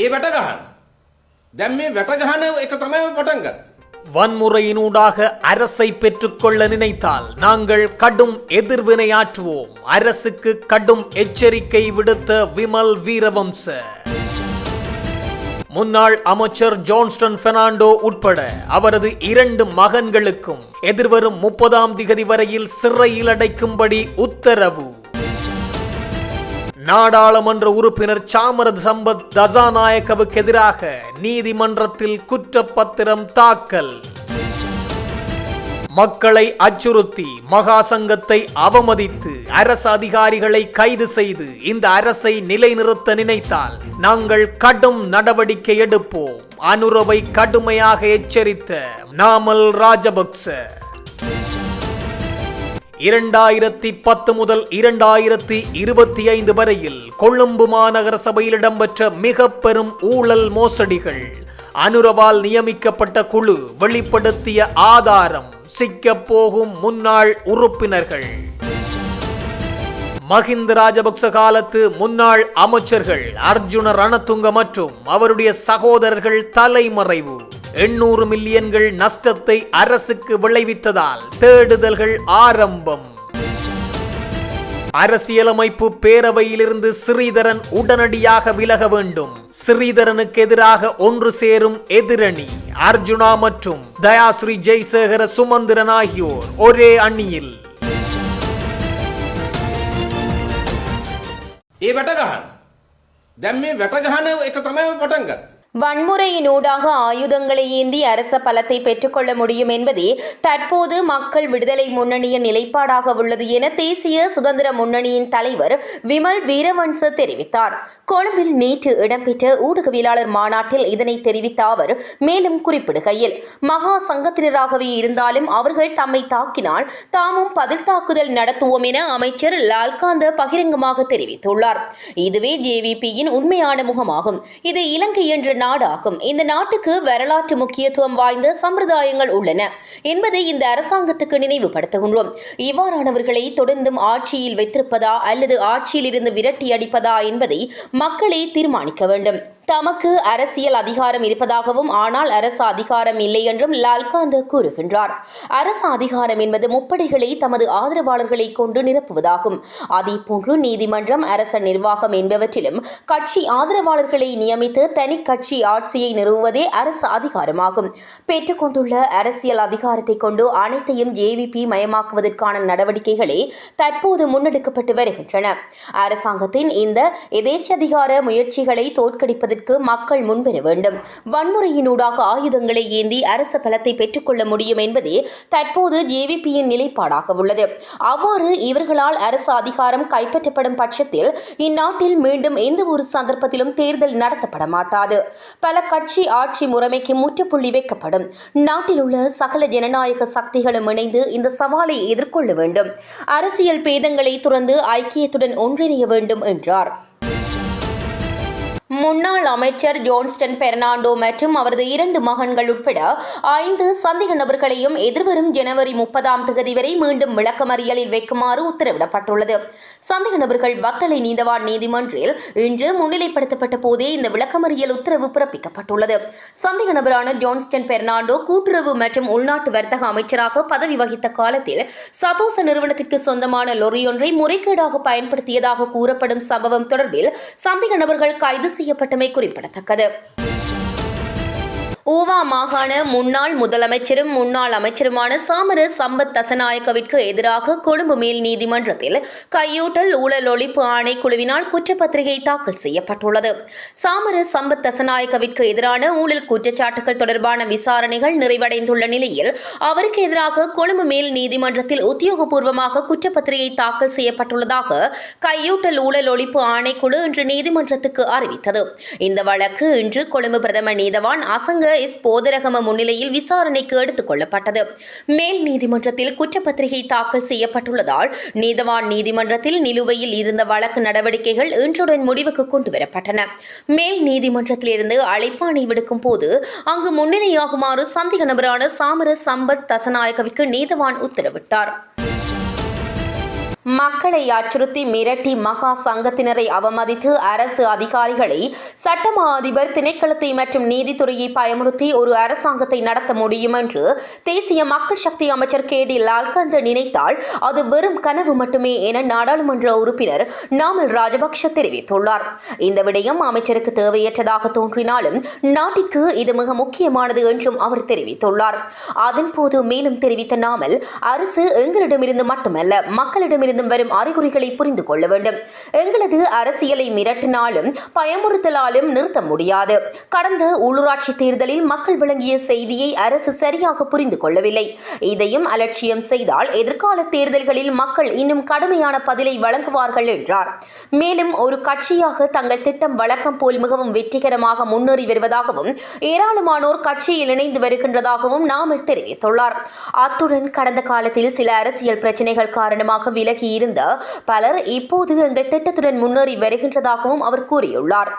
ඒ වැට ගහන්න. දැන් මේ වැට ගහන එක තමයි පටන් ගත්තේ. வன்முறையினூடாக அரசை பெற்றுக்கொள்ள நினைத்தால் நாங்கள் கடும் எதிர்வினையாற்றுவோம். அரசுக்கு கடும் எச்சரிக்கை விடுத்த விமல் வீரவம்ச. முன்னாள் அமைச்சர் ஜான்ஸ்டன் பெர்னாண்டோ உட்பட அவரது 2 மகன்களுக்கும் எதிர்வரும் 30ஆம் திகதி வரையில் சிறையில் அடைக்கும்படி உத்தரவு. நாடாளுமன்ற உறுப்பினர் சாமர சம்பத் தசாநாயக்கவுக்கு எதிராக நீதிமன்றத்தில் குற்றப்பத்திரம் தாக்கல். மக்களை அச்சுறுத்தி மகா சங்கத்தை அவமதித்து அரசு அதிகாரிகளை கைது செய்து இந்த அரசை நிலைநிறுத்த நினைத்தால் நாங்கள் கடும் நடவடிக்கை எடுப்போம். அனுரவை கடுமையாக எச்சரித்த நாமல் ராஜபக்ச. 2010 முதல் 2025 வரையில் கொழும்பு மாநகர சபையில் இடம்பெற்ற மிக பெரும் ஊழல் மோசடிகள். அனுரவால் நியமிக்கப்பட்ட குழு வெளிப்படுத்திய ஆதாரம். சிக்கப் போகும் முன்னாள் உறுப்பினர்கள். மஹிந்த ராஜபக்ச காலத்து முன்னாள் அமைச்சர்கள் அர்ஜுன ரணதுங்க மற்றும் அவருடைய சகோதரர்கள் தலைமறைவு. 800 மில்லியன்கள் நஷ்டத்தை அரசுக்கு விளைவித்ததால் தேடுதல்கள் ஆரம்பம். அரசியலமைப்பு பேரவையிலிருந்து ஸ்ரீதரன் உடனடியாக விலக வேண்டும். ஸ்ரீதரனுக்கு எதிராக ஒன்று சேரும் எதிரணி. அர்ஜுனா மற்றும் தயாஸ்ரீ ஜெய்சேகர சுமந்திரன் ஆகியோர் ஒரே அணியில். ඒ වැට ගහන්න. දැන් මේ වැට ගහන එක තමයි පටන් ගත්තේ. வன்முறையினூடாக ஆயுதங்களை ஏந்தி அரச பலத்தை பெற்றுக்கொள்ள முடியும் என்பதே தற்போது மக்கள் விடுதலை முன்னணியின் நிலைப்பாடாக உள்ளது என தேசிய சுதந்திர முன்னணியின் தலைவர் விமல் வீரவன்ச தெரிவித்தார். கொழும்பில் நேற்று இடம்பெற்ற ஊடகவியலாளர் மாநாட்டில் இதனை தெரிவித்த அவர் மேலும் குறிப்பிடுகையில், மகா சங்கத்தினராகவே இருந்தாலும் அவர்கள் தம்மை தாக்கினால் தாமும் பதில் தாக்குதல் நடத்துவோம் என அமைச்சர் லால்காந்த பகிரங்கமாக தெரிவித்துள்ளார். இதுவே ஜேவிபியின் உண்மையான முகமாகும். இது இலங்கை என்ற நாடாகும். இந்த நாட்டுக்கு வரலாற்று முக்கியத்துவம் வாய்ந்த சம்பிரதாயங்கள் உள்ளன என்பதை இந்த அரசாங்கத்துக்கு நினைவுபடுத்துகின்றோம். இவ்வாறானவர்களை தொடர்ந்தும் ஆட்சியில் வைத்திருப்பதா அல்லது ஆட்சியில் இருந்து விரட்டி அடிப்பதா என்பதை மக்களே தீர்மானிக்க வேண்டும். தமக்கு அரசியல் அதிகாரம் இருப்பதாகவும் ஆனால் அரசு அதிகாரம் இல்லை என்றும் லால்காந்த கூறுகின்றார். அரசு அதிகாரம் என்பது முப்படைகளை தமது ஆதரவாளர்களை கொண்டு நிரப்புவதாகும். அதேபோன்று நீதிமன்றம், அரச நிர்வாகம் என்பவற்றிலும் கட்சி ஆதரவாளர்களை நியமித்து தனி கட்சி ஆட்சியை நிறுவுவதே அரசு அதிகாரமாகும். பெற்றுக்கொண்டுள்ள அரசியல் அதிகாரத்தை கொண்டு அனைத்தையும் ஜேவிபி மயமாக்குவதற்கான நடவடிக்கைகளே தற்போது முன்னெடுக்கப்பட்டு வருகின்றன. அரசாங்கத்தின் இந்த எதேச்சதிகார முயற்சிகளை தோற்கடிப்பதற்கு மக்கள் முன்வர வேண்டும். வன்முறையினூடாக ஆயுதங்களை ஏந்தி அரச பலத்தை பெற்றுக்கொள்ள முடியும் என்பதே தற்போது ஜேவிபியின் நிலைப்பாடாக உள்ளது. அவ்வாறு இவர்களால் அரசு அதிகாரம் கைப்பற்றப்படும் பட்சத்தில் இந்நாட்டில் மீண்டும் எந்த ஒரு சந்தர்ப்பத்திலும் தேர்தல் நடத்தப்பட மாட்டாது. பல கட்சி ஆட்சி முறைமைக்கு முற்றுப்புள்ளி வைக்கப்படும். நாட்டில் உள்ள சகல ஜனநாயக சக்திகளும் இணைந்து இந்த சவாலை எதிர்கொள்ள வேண்டும். அரசியல் பேதங்களை துறந்து ஐக்கியத்துடன் ஒன்றிணைய வேண்டும் என்றார். முன்னாள் அமைச்சர் ஜான்ஸ்டன் பெர்னாண்டோ மற்றும் அவரது 2 மகன்கள் உட்பட 5 சந்தேக நபர்களையும் எதிர்வரும் ஜனவரி 30ஆம் தேதி வரை மீண்டும் விளக்கமறியலில் வைக்குமாறு உத்தரவிடப்பட்டுள்ளது. சந்தேக நபர்கள் வத்தளை நீதவான் நீதிமன்றில் இன்று முன்னிலைப்படுத்தப்பட்ட போதே இந்த விளக்கமறியல் உத்தரவு பிறப்பிக்கப்பட்டுள்ளது. சந்தேக நபரான ஜான்ஸ்டன் பெர்னாண்டோ கூட்டுறவு மற்றும் உள்நாட்டு வர்த்தக அமைச்சராக பதவி வகித்த காலத்தில் சதோச நிறுவனத்திற்கு சொந்தமான லொரியொன்றை முறைகேடாக பயன்படுத்தியதாக கூறப்படும் சம்பவம் தொடர்பில் சந்தேக நபர்கள் கைது செய்யப்பட்டமை குறிப்பிடத்தக்கது. ஊவா மாகாண முன்னாள் முதலமைச்சரும் முன்னாள் அமைச்சருமான சாமர சம்பத் தசநாயக்கவிற்கு எதிராக கொழும்பு மேல் நீதிமன்றத்தில் கையூட்டல் ஊழல் ஒழிப்பு ஆணைக்குழுவினால் குற்றப்பத்திரிகை தாக்கல் செய்யப்பட்டுள்ளது. சாமர சம்பத் தசநாயக்கவிற்கு எதிரான ஊழல் குற்றச்சாட்டுகள் தொடர்பான விசாரணைகள் நிறைவடைந்துள்ள நிலையில் அவருக்கு எதிராக கொழும்பு மேல் நீதிமன்றத்தில் உத்தியோகபூர்வமாக குற்றப்பத்திரிகை தாக்கல் செய்யப்பட்டுள்ளதாக கையூட்டல் ஊழல் ஒழிப்பு ஆணைக்குழு இன்று நீதிமன்றத்துக்கு அறிவித்தது. இந்த வழக்கு இன்று கொழும்பு பிரதம நீதவான் அசங்க எஸ் போதரகம முன்னிலையில் விசாரணைக்கு எடுத்துக் கொள்ளப்பட்டது. மேல் நீதிமன்றத்தில் குற்றப்பத்திரிகை தாக்கல் செய்யப்பட்டுள்ளதால் நீதவான் நீதிமன்றத்தில் நிலுவையில் இருந்த வழக்கு நடவடிக்கைகள் இன்றுடன் முடிவுக்கு கொண்டுவரப்பட்டன. மேல் நீதிமன்றத்திலிருந்து அழைப்பாணை விடுக்கும் போது அங்கு முன்னிலையாகுமாறு சந்தேக நபரான சாமர சம்பத் தசநாயக்கவிற்கு நீதவான் உத்தரவிட்டார். மக்களை அச்சுறுத்தி மிரட்டி மகா சங்கத்தினரை அவமதித்து அரசு அதிகாரிகளை சட்டமா அதிபர் திணைக்களத்தை மற்றும் நீதித்துறையை பயமுறுத்தி ஒரு அரசாங்கத்தை நடத்த முடியும் என்று தேசிய மக்கள் சக்தி அமைச்சர் KD லால்கந்த நினைத்தால் அது வெறும் கனவு மட்டுமே என நாடாளுமன்ற உறுப்பினர் நாமல் ராஜபக்ஷ தெரிவித்துள்ளார். இந்த விடயம் அமைச்சருக்கு தேவையற்றதாக தோன்றினாலும் நாட்டிற்கு இது மிக முக்கியமானது என்றும் அவர் தெரிவித்துள்ளார். அதன்போது மேலும் தெரிவித்த நாமல், அரசு எங்களிடமிருந்து மட்டுமல்ல மக்களிடமிருந்தும் வரும் அறிகுறிகளை புரிந்து கொள்ள வேண்டும். எங்களது அரசியலை மிரட்டினாலும் பயமுறுத்தலாலும் நிறுத்த முடியாது. கடந்த உள்ளூராட்சி தேர்தலில் மக்கள் வழங்கிய செய்தியை அரசு சரியாக புரிந்து கொள்ளவில்லை. இதையும் அலட்சியம் செய்தால் எதிர்கால தேர்தல்களில் மக்கள் இன்னும் கடுமையான பதிலை வழங்குவார்கள் என்றார். மேலும் ஒரு கட்சியாக தங்கள் திட்டம் வழக்கம் போல் மிகவும் வெற்றிகரமாக முன்னேறி வருவதாகவும் ஏராளமானோர் கட்சியில் இணைந்து வருகின்றதாகவும் நாமல் தெரிவித்துள்ளார். அத்துடன் கடந்த காலத்தில் சில அரசியல் பிரச்சினைகள் காரணமாக விலகி இருந்த பலர் இப்போது எங்கள் திட்டத்துடன் முன்னேறி வருகின்றதாகவும் அவர் கூறியுள்ளார்.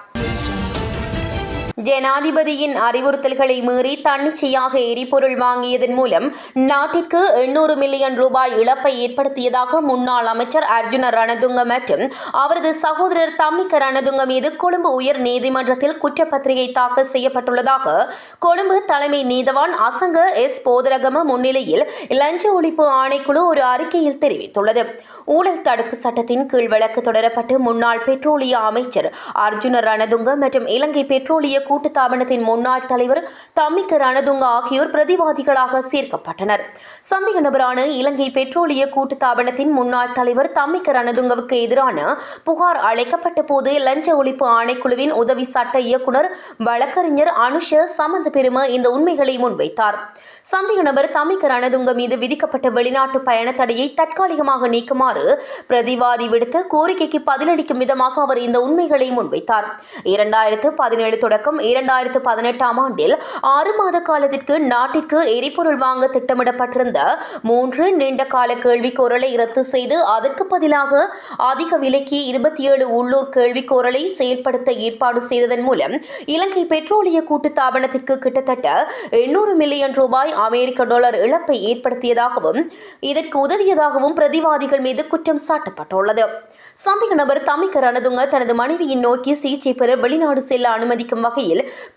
ஜனாதிபதியின் அறிவுறுத்தல்களை மீறி தன்னிச்சையாக எரிபொருள் வாங்கியதன் மூலம் நாட்டிற்கு 800 மில்லியன் ரூபாய் இழப்பை ஏற்படுத்தியதாக முன்னாள் அமைச்சர் அர்ஜுன ரணதுங்க மற்றும் அவரது சகோதரர் தம்மிக்க ரணதுங்க மீது கொழும்பு உயர் நீதிமன்றத்தில் குற்றப்பத்திரிகை தாக்கல் செய்யப்பட்டுள்ளதாக கொழும்பு தலைமை நீதவான் அசங்க எஸ் போதரகம முன்னிலையில் லஞ்ச ஒழிப்பு ஆணைக்குழு ஒரு அறிக்கையில் தெரிவித்துள்ளது. ஊழல் தடுப்பு சட்டத்தின் கீழ் வழக்கு தொடரப்பட்டு முன்னாள் பெட்ரோலிய அமைச்சர் அர்ஜுன ரணதுங்க மற்றும் இலங்கை பெட்ரோலிய கூட்டுத்தாபனத்தின் முன்னாள் தலைவர் தம்மிக்க ரணதுங்க ஆகியோர் பிரதிவாதிகளாக சேர்க்கப்பட்டனர். சந்தேக நபரான இலங்கை பெட்ரோலிய கூட்டுத்தாபனத்தின் முன்னாள் தலைவர் தம்மிக்க ரணதுங்கவுக்கு எதிரான புகார் அளிக்கப்பட்ட போது லஞ்ச ஒழிப்பு ஆணைக்குழுவின் உதவி சட்ட இயக்குநர் வழக்கறிஞர் அனுஷ சமந்த பெரும இந்த உண்மைகளை முன்வைத்தார். சந்தேக நபர் தம்மிக்க ரணதுங்க மீது விதிக்கப்பட்ட வெளிநாட்டு பயண தடையை தற்காலிகமாக நீக்குமாறு பிரதிவாதி விடுத்த கோரிக்கைக்கு பதிலளிக்கும் விதமாக அவர் இந்த உண்மைகளை முன்வைத்தார். 2017 தொடக்கம் 2018 ஆண்டில் 6 மாத காலத்திற்கு நாட்டிற்கு எரிபொருள் வாங்க திட்டமிடப்பட்டிருந்த 3 நீண்ட கால கேள்விக்கோரலை ரத்து செய்து அதற்கு பதிலாக அதிக விலைக்கு 27 உள்ளூர் கேள்விக்கோரலை செயல்படுத்த ஏற்பாடு செய்ததன் மூலம் இலங்கை பெட்ரோலிய கூட்டுத்தாபனத்திற்கு கிட்டத்தட்ட 800 மில்லியன் ரூபாய் அமெரிக்க டாலர் இழப்பை ஏற்படுத்தியதாகவும் இதற்கு உதவியதாகவும் பிரதிவாதிகள் மீது குற்றம் சாட்டப்பட்டுள்ளது. சந்தேக நபர் தம்மிக்க ரணதுங்க தனது மனைவியின் நோக்கி சிகிச்சை பெற வெளிநாடு செல்ல அனுமதிக்கும் வகையில்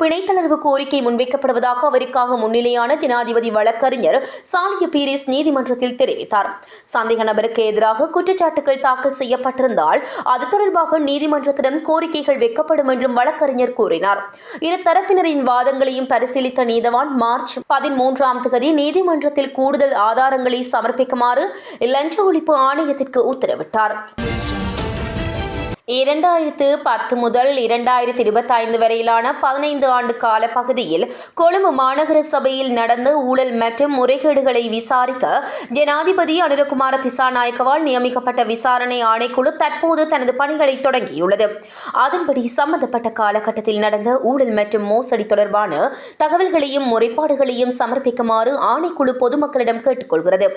பிணைத்தளர்வு கோரிக்கை முன்வைக்கப்படுவதாக அவருக்காக முன்னிலையான ஜனாதிபதி வழக்கறிஞர் சாலிய பீரிஸ் நீதிமன்றத்தில் தெரிவித்தார். சந்தேக நபருக்கு எதிராக குற்றச்சாட்டுகள் தாக்கல் செய்யப்பட்டிருந்தால் அது தொடர்பாக நீதிமன்றத்திடம் கோரிக்கைகள் வைக்கப்படும் என்றும் வழக்கறிஞர் கூறினார். இரு தரப்பினரின் வாதங்களையும் பரிசீலித்த நீதவான் மார்ச் 13 நீதிமன்றத்தில் கூடுதல் ஆதாரங்களை சமர்ப்பிக்குமாறு லஞ்ச ஒழிப்பு ஆணையத்திற்கு உத்தரவிட்டார். 2010 முதல் 2025 வரையிலான 15 ஆண்டு கால பகுதியில் கொழும்பு மாநகர சபையில் நடந்த ஊழல் மற்றும் முறைகேடுகளை விசாரிக்க ஜனாதிபதி அனுரகுமார திசாநாயக்கவால் நியமிக்கப்பட்ட விசாரணை ஆணைக்குழு தற்போது தனது பணிகளை தொடங்கியுள்ளது. அதன்படி சம்பந்தப்பட்ட காலகட்டத்தில் நடந்த ஊழல் மற்றும் மோசடி தொடர்பான தகவல்களையும் முறைப்பாடுகளையும் சமர்ப்பிக்குமாறு ஆணைக்குழு பொதுமக்களிடம் கேட்டுக்கொள்கிறது.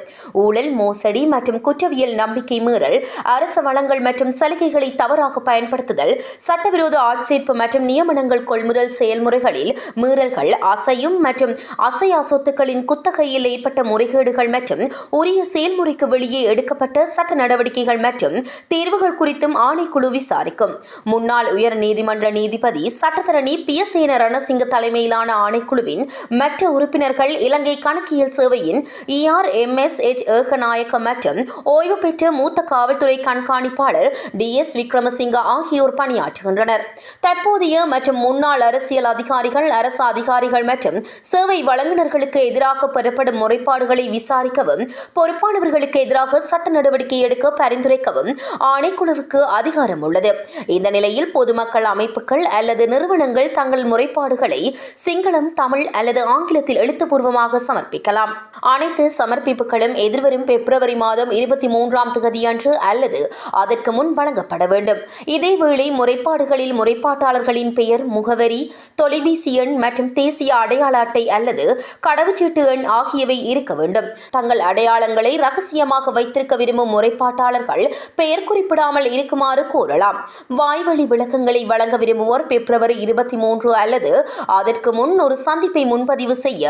ஊழல், மோசடி மற்றும் குற்றவியல் நம்பிக்கை மீறல், அரச வளங்கள் மற்றும் சலுகைகளை தவறாக பயன்படுத்துதல், சட்டவிரோத ஆட்சேர்ப்பு மற்றும் நியமனங்கள் கொள்முதல் செயல்முறைகளில் மீறல்கள், அசையும் மற்றும் அசையா சொத்துக்களின் குத்தகையில் ஏற்பட்ட முறைகேடுகள் மற்றும் உரிய செயல்முறைக்கு வெளியே எடுக்கப்பட்ட சட்ட நடவடிக்கைகள் மற்றும் தீர்வுகள் குறித்தும் ஆணைக்குழு விசாரிக்கும். முன்னாள் உயர் நீதிமன்ற நீதிபதி சட்டத்தரணி பியசேன ரணசிங்க தலைமையிலான ஆணைக்குழுவின் மற்ற உறுப்பினர்கள் இலங்கை கணக்கியல் சேவையின் ERMSH ஏகநாயக்க மற்றும் ஓய்வு பெற்ற மூத்த காவல்துறை கண்காணிப்பாளர் DS விக்ரமசிங்க ஆகியோர் பணியாற்றுகின்றனர். தற்போதைய மற்றும் முன்னாள் அரசியல் அதிகாரிகள், அரசு அதிகாரிகள் மற்றும் சேவை வழங்குநர்களுக்கு எதிராக பெறப்படும் முறைப்பாடுகளை விசாரிக்கவும் பொறுப்பானவர்களுக்கு எதிராக சட்ட நடவடிக்கை எடுக்க பரிந்துரைக்கவும் ஆணைக்குழுவுக்கு அதிகாரம் உள்ளது. இந்த நிலையில் பொதுமக்கள் அமைப்புகள் அல்லது நிறுவனங்கள் தங்கள் முறைப்பாடுகளை சிங்களம், தமிழ் அல்லது ஆங்கிலத்தில் எழுத்துப்பூர்வமாக சமர்ப்பிக்கலாம். அனைத்து சமர்ப்பிப்புகளும் எதிர்வரும் பிப்ரவரி மாதம் 23 அன்று அல்லது அதற்கு முன் வழங்கப்பட வேண்டும். இதேவேளை முறைப்பாடுகளில் முறைப்பாட்டாளர்களின் பெயர், முகவரி, தொலைபேசி எண் மற்றும் தேசிய அடையாள அட்டை அல்லது கடவுச்சீட்டு எண் ஆகியவை இருக்க வேண்டும். தங்கள் அடையாளங்களை ரகசியமாக வைத்திருக்க விரும்பும் முறைப்பாட்டாளர்கள் பெயர் குறிப்பிடாமல் இருக்குமாறு கோரலாம். வாய்வழி விளக்கங்களை வழங்க விரும்புவோர் February 23 அல்லது அதற்கு முன் ஒரு சந்திப்பை முன்பதிவு செய்ய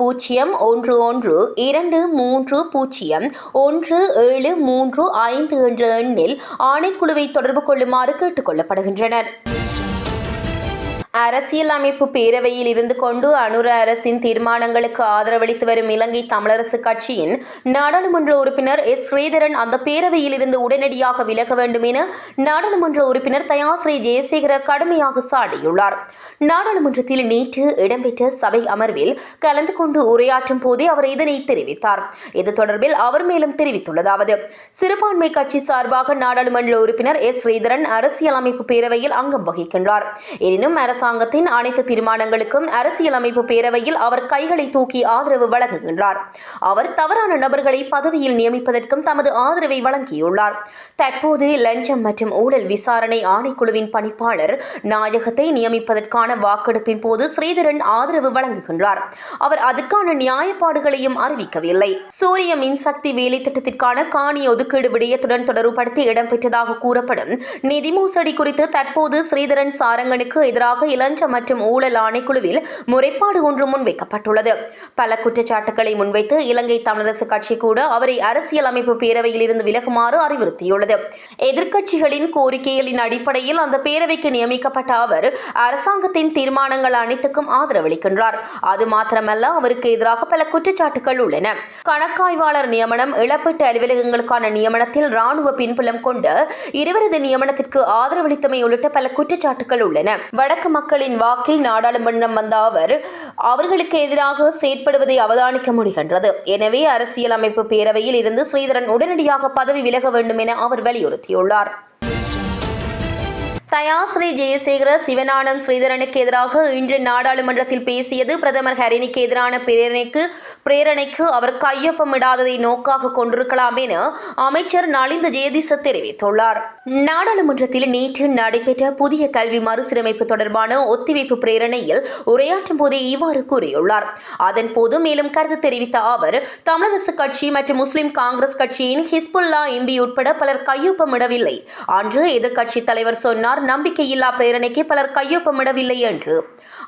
011-300-1735 என்ற எண்ணில் ஆணைக்குழுவை தொடர்பு கொள்ளுமாறு கேட்டுக் கொள்ளப்படுகின்றனர். அரசியலமைப்பு பேரவையில் இருந்து கொண்டு அனுர அரசின் தீர்மானங்களுக்கு ஆதரவளித்து வரும் இலங்கை தமிழரசு கட்சியின் நாடாளுமன்ற உறுப்பினர் எஸ். ஸ்ரீதரன் அந்த பேரவையில் இருந்து உடனடியாக விலக வேண்டும் என நாடாளுமன்ற உறுப்பினர் தயாஸ்ரீ ஜெயசேகர கடுமையாக சாடியுள்ளார். நாடாளுமன்றத்தில் நேற்று இடம்பெற்ற சபை அமர்வில் கலந்து கொண்டு உரையாற்றும் போதே அவர் இதனை தெரிவித்தார். இது தொடர்பில் அவர் மேலும் தெரிவித்துள்ளதாவது: சிறுபான்மை கட்சி சார்பாக நாடாளுமன்ற உறுப்பினர் எஸ். ஸ்ரீதரன் அரசியலமைப்பு பேரவையில் அங்கம் வகிக்கின்றார். எனினும் அரசாங்கத்தின் அனைத்து தீர்மானங்களுக்கும் அரசியலமைப்பு பேரவையில் அவர் கைகளை தூக்கி ஆதரவு வழங்குகின்றார். அவர் தவறான நபர்களை பதவியில் நியமிப்பதற்கும் தமது ஆதரவை வழங்கியுள்ளார். தற்போது லஞ்சம் மற்றும் ஊழல் விசாரணை ஆணைக்குழுவின் பணிப்பாளர் நாயகத்தை நியமிப்பதற்கான வாக்கெடுப்பின் போது ஸ்ரீதரன் ஆதரவு வழங்குகின்றார். அவர் அதற்கான நியாயப்பாடுகளையும் அறிவிக்கவில்லை. சூரிய மின்சக்தி வேலை திட்டத்திற்கான காணி ஒதுக்கீடு விடயத்துடன் தொடர்புபடுத்தி இடம்பெற்றதாக கூறப்படும் நிதி மோசடி குறித்து தற்போது ஸ்ரீதரன் சாரங்கனுக்கு எதிராக இலஞ்சம் மற்றும் ஊழல் ஆணைக்குழுவில் முறைப்பாடு ஒன்று முன்வைக்கப்பட்டுள்ளது. பல குற்றச்சாட்டுகளை முன்வைத்து இலங்கை தமிழரசு கட்சி கூட அவரை அரசியலமைப்பு பேரவையில் இருந்து விலகுமாறு அறிவுறுத்தியுள்ளது. எதிர்க்கட்சிகளின் கோரிக்கைகளின் அடிப்படையில் அந்த பேரவைக்கு நியமிக்கப்பட்ட அவர் அரசாங்கத்தின் தீர்மானங்கள் அனைத்துக்கும் ஆதரவளிக்கின்றார். அது மாத்திரமல்ல, அவருக்கு எதிராக பல குற்றச்சாட்டுகள் உள்ளன. கணக்காய்வாளர் நியமனம், இழப்பீட்டு அலுவலகங்களுக்கான நியமனத்தில் ராணுவ பின்புலம் கொண்ட இருவரது நியமனத்திற்கு ஆதரவளித்தமை உள்ளிட்ட பல குற்றச்சாட்டுகள் உள்ளன. வடக்கு மக்களின் வாக்கில் நாடாளுமன்றம் வந்த அவர்களுக்கு எதிராக செயற்படுவதை அவதானிக்க முடிகின்றது. எனவே அரசியலமைப்பு பேரவையில் இருந்து ஸ்ரீதரன் உடனடியாக பதவி விலக வேண்டும் என அவர் வலியுறுத்தியுள்ளார். தயாஸ்ரீ ஜெயசேகர சிவஞானம் ஸ்ரீதரனுக்கு எதிராக இன்று நாடாளுமன்றத்தில் பேசியது பிரதமர் ஹரினிக்கு எதிரான பிரேரணைக்கு அவர் கையொப்பமிடாததை நோக்காக கொண்டிருக்கலாம் என அமைச்சர் நலிந்த ஜெயதிச தெரிவித்துள்ளார். நாடாளுமன்றத்தில் நேற்று நடைபெற்ற புதிய கல்வி மறுசீரமைப்பு தொடர்பான ஒத்திவைப்பு பிரேரணையில் உரையாற்றும் போதே இவ்வாறு கூறியுள்ளார். அதன்போது மேலும் கருத்து தெரிவித்த அவர், தமிழரசு கட்சி மற்றும் முஸ்லிம் காங்கிரஸ் கட்சியின் ஹிஸ்புல்லா எம்பி உட்பட பலர் கையொப்பமிடவில்லை. அன்று எதிர்க்கட்சித் தலைவர் சொன்னார், நம்பிக்கையில்லா பிரேரணைக்கு பலர் கையொப்பமிடவில்லை என்று.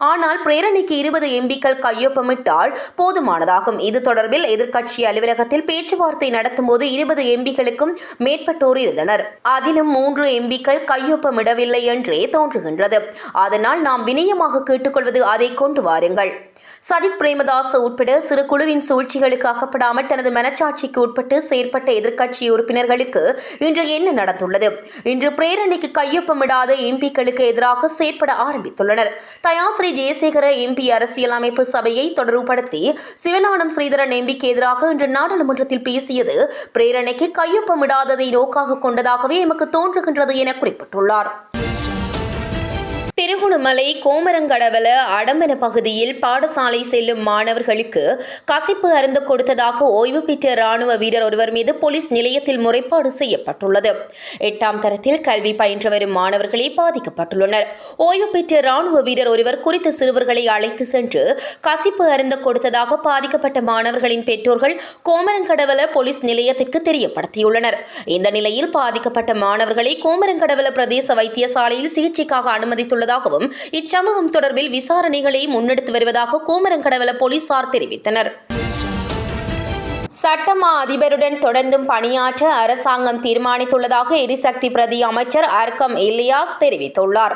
ஆனால் பிரேரணைக்கு 20 எம்பிக்கள் கையொப்பமிட்டால் போதுமானதாகும். இது தொடர்பில் எதிர்க்கட்சி அலுவலகத்தில் பேச்சுவார்த்தை நடத்தும் போது 20 எம்பிக்களுக்கும் மேற்பட்டோர் இருந்தனர். அதிலும் 3 எம்பிக்கள் கையொப்பமிடவில்லை என்றே தோன்றுகின்றது. அதனால் நாம் வினயமாக கேட்டுக்கொள்வது, அதை கொண்டு வாருங்கள். சஜித் பிரேமதாச உட்பட சிறு குழுவின் சூழ்ச்சிகளுக்கு அகப்படாமல் தனது மனச்சாட்சிக்கு உட்பட்டு செயற்பட்ட எதிர்க்கட்சி உறுப்பினர்களுக்கு இன்று என்ன நடந்துள்ளது? இன்று பிரேரணைக்கு கையொப்பமிடாத எம்பிக்களுக்கு எதிராக செயற்பட ஆரம்பித்துள்ளனர். தயாஸ்ரீ ஜெயசேகர எம்பி அரசியலமைப்பு சபையை தொடர்புபடுத்தி சிவஞானம் ஸ்ரீதரன் எம்பிக்கு எதிராக இன்று நாடாளுமன்றத்தில் பேசியது பிரேரணைக்கு கையொப்பமிடாததை நோக்காக கொண்டதாகவே எமக்கு தோன்றுகின்றது என குறிப்பிட்டுள்ளார். திருகோணமலை கோமரங்கடவல அடம்பன பகுதியில் பாடசாலை செல்லும் மாணவர்களுக்கு கசிப்பு அருந்த கொடுத்ததாக ஓய்வு பெற்ற ராணுவ வீரர் ஒருவர் மீது போலீஸ் நிலையத்தில் முறைப்பாடு செய்யப்பட்டுள்ளது. 8ஆம் தரத்தில் கல்வி பயின்று வரும் மாணவர்களே பாதிக்கப்பட்டுள்ளனர். ஓய்வு பெற்ற ராணுவ வீரர் ஒருவர் குறித்த சிறுவர்களை அழைத்து சென்று கசிப்பு அருந்த கொடுத்ததாக பாதிக்கப்பட்ட மாணவர்களின் பெற்றோர்கள் கோமரங்கடவல போலீஸ் நிலையத்திற்கு தெரியப்படுத்தியுள்ளனர். இந்த நிலையில் பாதிக்கப்பட்ட மாணவர்களை கோமரங்கடவல பிரதேச வைத்தியசாலையில் சிகிச்சைக்காக அனுமதித்துள்ளது. இச்சம்பவம் தொடர்பில் விசாரணைகளை முன்னெடுத்து வருவதாக கோமரங்கடவல போலீசார் தெரிவித்தனர். சட்டமா அதிபருடன் தொடர்ந்தும் பணியாற்ற அரசாங்கம் தீர்மானித்துள்ளதாக எரிசக்தி பிரதி அமைச்சர் அர்க்கம் இலியாஸ் தெரிவித்துள்ளார்.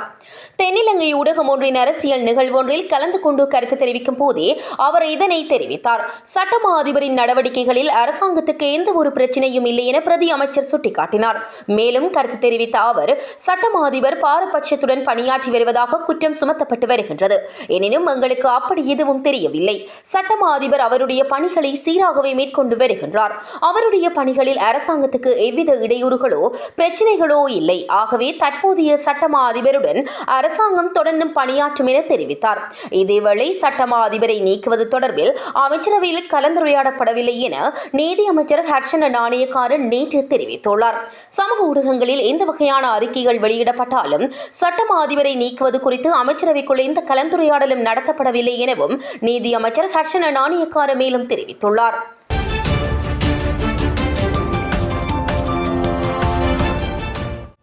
தென்னிலங்கை ஊடகம் ஒன்றின் அரசியல் நிகழ்வொன்றில் கலந்து கொண்டு கருத்து தெரிவிக்கும் போதே அவர் இதனை தெரிவித்தார். சட்டமா அதிபரின் நடவடிக்கைகளில் அரசாங்கத்துக்கு எந்த ஒரு பிரச்சனையும் இல்லை என பிரதி அமைச்சர் சுட்டிக்காட்டினார். மேலும் கருத்து தெரிவித்த அவர், சட்டமா அதிபர் பாரபட்சத்துடன் பணியாற்றி வருவதாக குற்றம் சுமத்தப்பட்டு வருகின்றது. எனினும் எங்களுக்கு அப்படி எதுவும் தெரியவில்லை. சட்டமா அதிபர் அவருடைய பணிகளை சீராகவே மேற்கொண்டு மேற்கொண்டு வருகின்றார். அவருடைய பணிகளில் அரசாங்கத்துக்கு எவ்வித இடையூறுகளோ பிரச்சினைகளோ இல்லை. ஆகவே தற்போதைய சட்டமா அதிபருடன் அரசாங்கம் தொடர்ந்தும் பணியாற்றும் என தெரிவித்தார். இதேவேளை சட்டமா அதிபரை நீக்குவது தொடர்பில் அமைச்சரவையில் கலந்துரையாடப்படவில்லை என நீதி அமைச்சர் ஹர்ஷன நாணயக்காரர் நேற்று தெரிவித்துள்ளார். சமூக ஊடகங்களில் எந்த வகையான அறிக்கைகள் வெளியிடப்பட்டாலும் சட்டமா அதிபரை நீக்குவது குறித்து அமைச்சரவைக்குள் எந்த கலந்துரையாடலும் நடத்தப்படவில்லை எனவும் நீதி அமைச்சர் ஹர்ஷன நாணயக்கார மேலும் தெரிவித்துள்ளார்.